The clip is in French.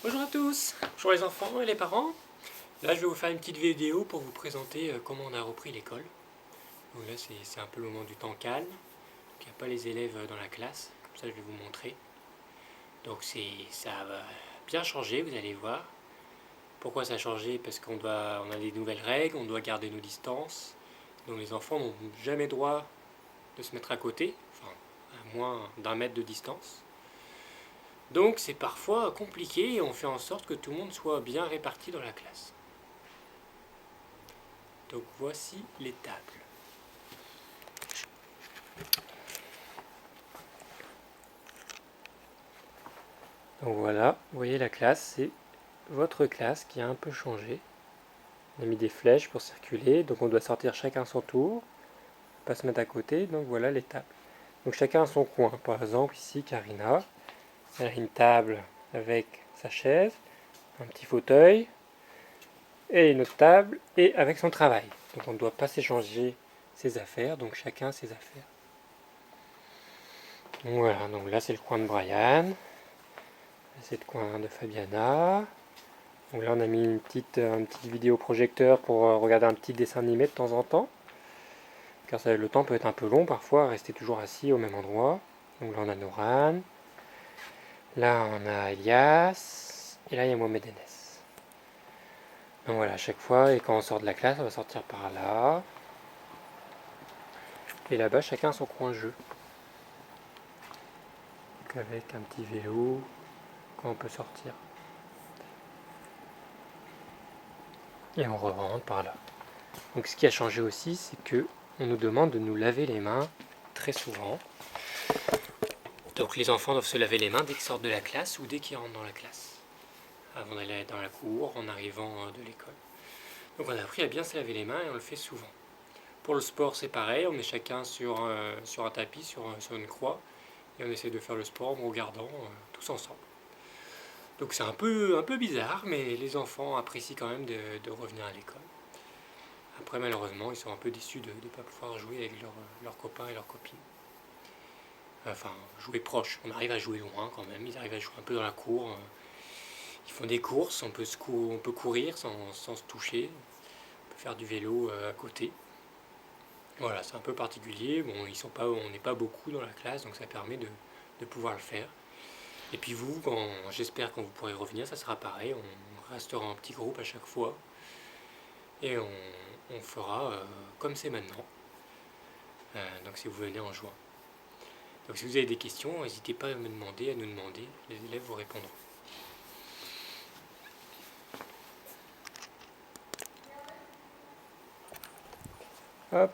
Bonjour à tous, bonjour les enfants et les parents. Là je vais vous faire une petite vidéo pour vous présenter comment on a repris l'école. Donc là c'est un peu le moment du temps calme, il n'y a pas les élèves dans la classe, comme ça je vais vous montrer. Donc ça va bien changer, vous allez voir. Pourquoi ça a changé? Parce on a des nouvelles règles, on doit garder nos distances. Donc les enfants n'ont jamais droit de se mettre à côté, enfin à moins d'un mètre de distance. Donc c'est parfois compliqué et on fait en sorte que tout le monde soit bien réparti dans la classe. Donc voici les tables. Donc voilà, vous voyez la classe, c'est votre classe qui a un peu changé. On a mis des flèches pour circuler, donc on doit sortir chacun son tour, pas se mettre à côté, donc voilà les tables. Donc chacun a son coin, par exemple ici Karina, elle a une table avec sa chaise, un petit fauteuil, et une autre table, et avec son travail. Donc on ne doit pas s'échanger ses affaires, donc chacun ses affaires. Donc voilà, donc là c'est le coin de Brian, c'est le coin de Fabiana. Donc là on a mis un petit vidéoprojecteur pour regarder un petit dessin animé de temps en temps. Car le temps peut être un peu long parfois, rester toujours assis au même endroit. Donc là on a Noran. Là on a Elias. Et là il y a Mohamed Enes. Donc voilà, à chaque fois, et quand on sort de la classe, on va sortir par là. Et là-bas, chacun a son coin jeu. Donc avec un petit vélo, quand on peut sortir. Et on rentre par là. Donc ce qui a changé aussi, c'est que on nous demande de nous laver les mains très souvent. Donc les enfants doivent se laver les mains dès qu'ils sortent de la classe ou dès qu'ils rentrent dans la classe. Avant d'aller dans la cour, en arrivant de l'école. Donc on a appris à bien se laver les mains et on le fait souvent. Pour le sport c'est pareil, on est chacun sur un tapis, sur une croix, et on essaie de faire le sport en regardant tous ensemble. Donc c'est un peu bizarre, mais les enfants apprécient quand même de revenir à l'école. Après malheureusement ils sont un peu déçus de ne pas pouvoir jouer avec leurs copains et leurs copines. Enfin, jouer proche, on arrive à jouer loin quand même, ils arrivent à jouer un peu dans la cour. Ils font des courses, on peut courir sans se toucher, on peut faire du vélo à côté. Voilà, c'est un peu particulier. Bon, on n'est pas beaucoup dans la classe, donc ça permet de pouvoir le faire. Et puis vous, j'espère quand vous pourrez revenir, ça sera pareil. On restera en petit groupe à chaque fois. Et on fera comme c'est maintenant. Donc si vous venez en juin. Donc si vous avez des questions, n'hésitez pas à nous demander. Les élèves vous répondront. Hop.